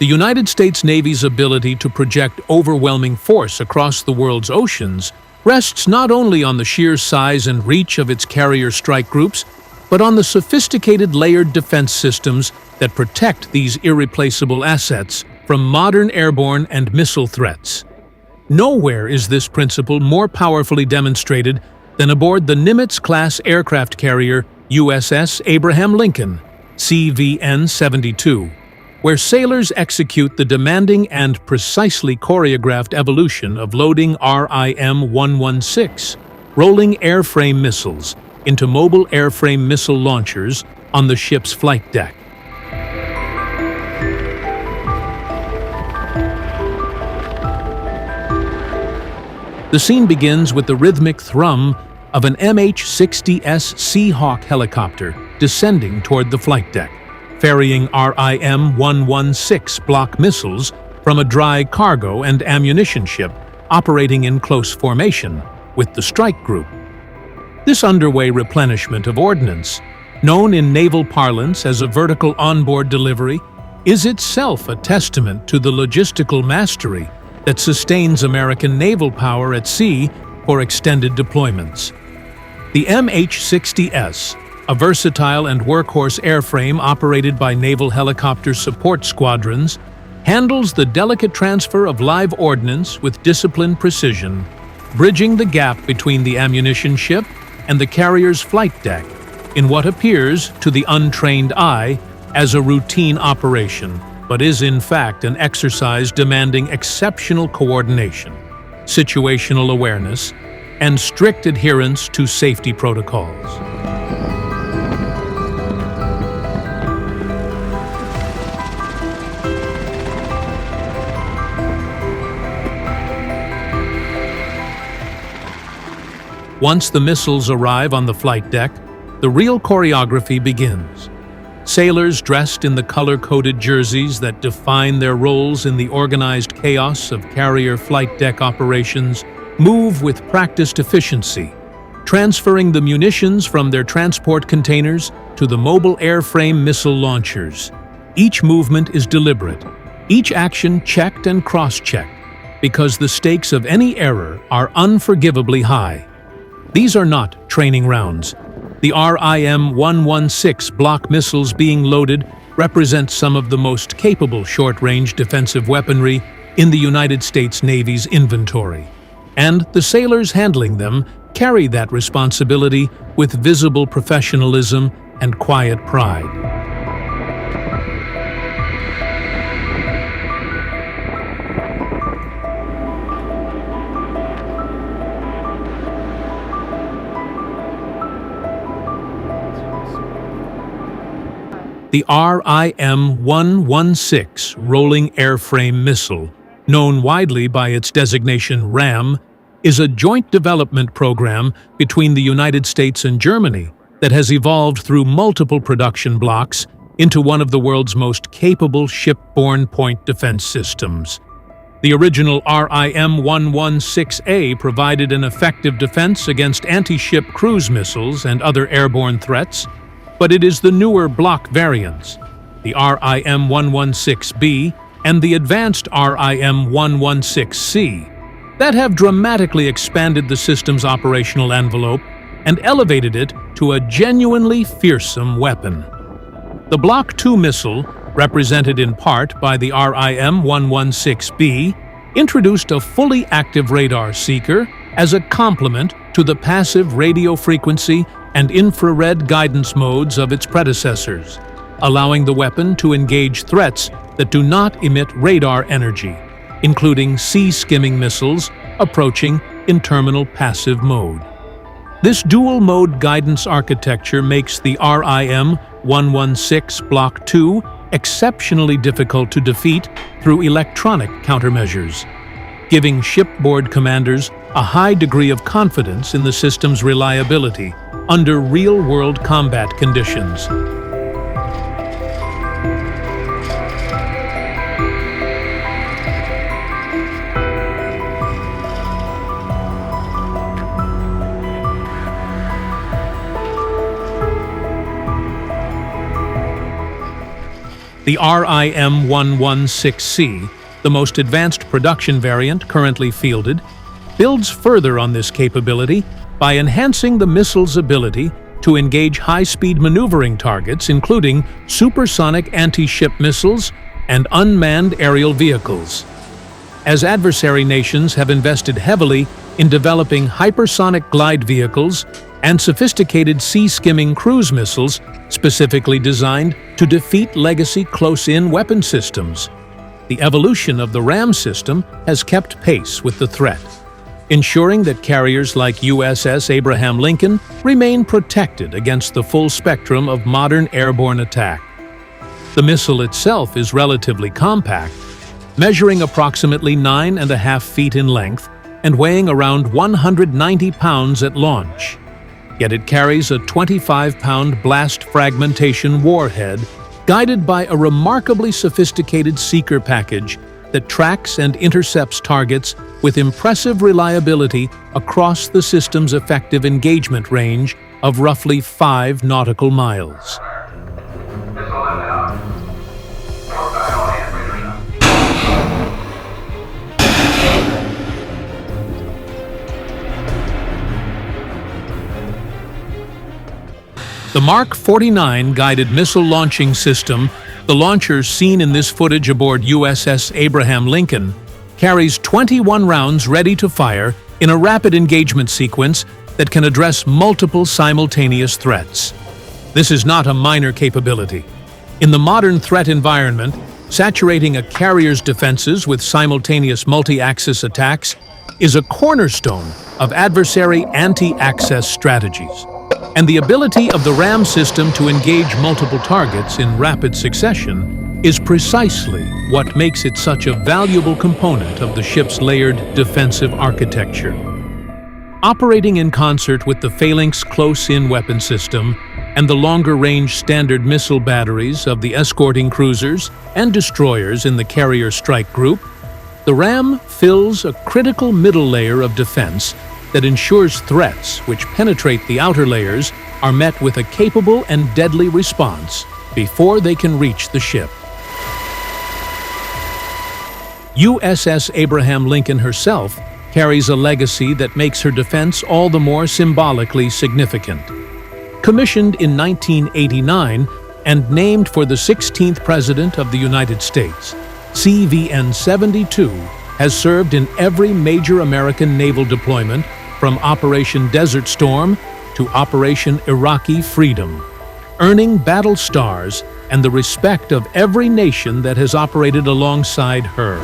The United States Navy's ability to project overwhelming force across the world's oceans rests not only on the sheer size and reach of its carrier strike groups, but on the sophisticated layered defense systems that protect these irreplaceable assets from modern airborne and missile threats. Nowhere is this principle more powerfully demonstrated than aboard the Nimitz-class aircraft carrier USS Abraham Lincoln, CVN-72, where sailors execute the demanding and precisely choreographed evolution of loading RIM-116 Rolling Airframe Missiles into mobile airframe missile launchers on the ship's flight deck. The scene begins with the rhythmic thrum of an MH-60S Seahawk helicopter descending toward the flight deck, ferrying RIM-116 block missiles from a dry cargo and ammunition ship operating in close formation with the strike group. This underway replenishment of ordnance, known in naval parlance as a vertical onboard delivery, is itself a testament to the logistical mastery that sustains American naval power at sea for extended deployments. The MH-60S, a versatile and workhorse airframe operated by Naval Helicopter Support Squadrons, handles the delicate transfer of live ordnance with disciplined precision, bridging the gap between the ammunition ship and the carrier's flight deck in what appears to the untrained eye as a routine operation, but is in fact an exercise demanding exceptional coordination, situational awareness, and strict adherence to safety protocols. Once the missiles arrive on the flight deck, the real choreography begins. Sailors dressed in the color-coded jerseys that define their roles in the organized chaos of carrier flight deck operations move with practiced efficiency, transferring the munitions from their transport containers to the mobile airframe missile launchers. Each movement is deliberate, each action checked and cross-checked, because the stakes of any error are unforgivably high. These are not training rounds. The RIM-116 block missiles being loaded represent some of the most capable short-range defensive weaponry in the United States Navy's inventory, and the sailors handling them carry that responsibility with visible professionalism and quiet pride. The RIM-116 Rolling Airframe Missile, known widely by its designation RAM, is a joint development program between the United States and Germany that has evolved through multiple production blocks into one of the world's most capable shipborne point defense systems. The original RIM-116A provided an effective defense against anti-ship cruise missiles and other airborne threats, but it is the newer block variants, the RIM-116B and the advanced RIM-116C, that have dramatically expanded the system's operational envelope and elevated it to a genuinely fearsome weapon. The Block II missile, represented in part by the RIM-116B, introduced a fully active radar seeker as a complement to the passive radio frequency and infrared guidance modes of its predecessors, allowing the weapon to engage threats that do not emit radar energy, including sea-skimming missiles approaching in terminal passive mode. This dual-mode guidance architecture makes the RIM-116 Block II exceptionally difficult to defeat through electronic countermeasures, giving shipboard commanders a high degree of confidence in the system's reliability under real-world combat conditions. The RIM-116C, the most advanced production variant currently fielded, builds further on this capability by enhancing the missile's ability to engage high-speed maneuvering targets, including supersonic anti-ship missiles and unmanned aerial vehicles. As adversary nations have invested heavily in developing hypersonic glide vehicles and sophisticated sea-skimming cruise missiles specifically designed to defeat legacy close-in weapon systems, the evolution of the RAM system has kept pace with the threat, ensuring that carriers like USS Abraham Lincoln remain protected against the full spectrum of modern airborne attack. The missile itself is relatively compact, measuring approximately 9.5 feet in length and weighing around 190 pounds at launch. Yet it carries a 25-pound blast fragmentation warhead guided by a remarkably sophisticated seeker package that tracks and intercepts targets with impressive reliability across the system's effective engagement range of roughly 5 nautical miles. The Mark 49 guided missile launching system, the launcher seen in this footage aboard USS Abraham Lincoln, carries 21 rounds ready to fire in a rapid engagement sequence that can address multiple simultaneous threats. This is not a minor capability. In the modern threat environment, saturating a carrier's defenses with simultaneous multi-axis attacks is a cornerstone of adversary anti-access strategies. And the ability of the RAM system to engage multiple targets in rapid succession is precisely what makes it such a valuable component of the ship's layered defensive architecture. Operating in concert with the Phalanx close-in weapon system and the longer-range standard missile batteries of the escorting cruisers and destroyers in the carrier strike group, the RAM fills a critical middle layer of defense that ensures threats which penetrate the outer layers are met with a capable and deadly response before they can reach the ship. USS Abraham Lincoln herself carries a legacy that makes her defense all the more symbolically significant. Commissioned in 1989 and named for the 16th President of the United States, CVN-72 has served in every major American naval deployment from Operation Desert Storm to Operation Iraqi Freedom, earning battle stars and the respect of every nation that has operated alongside her.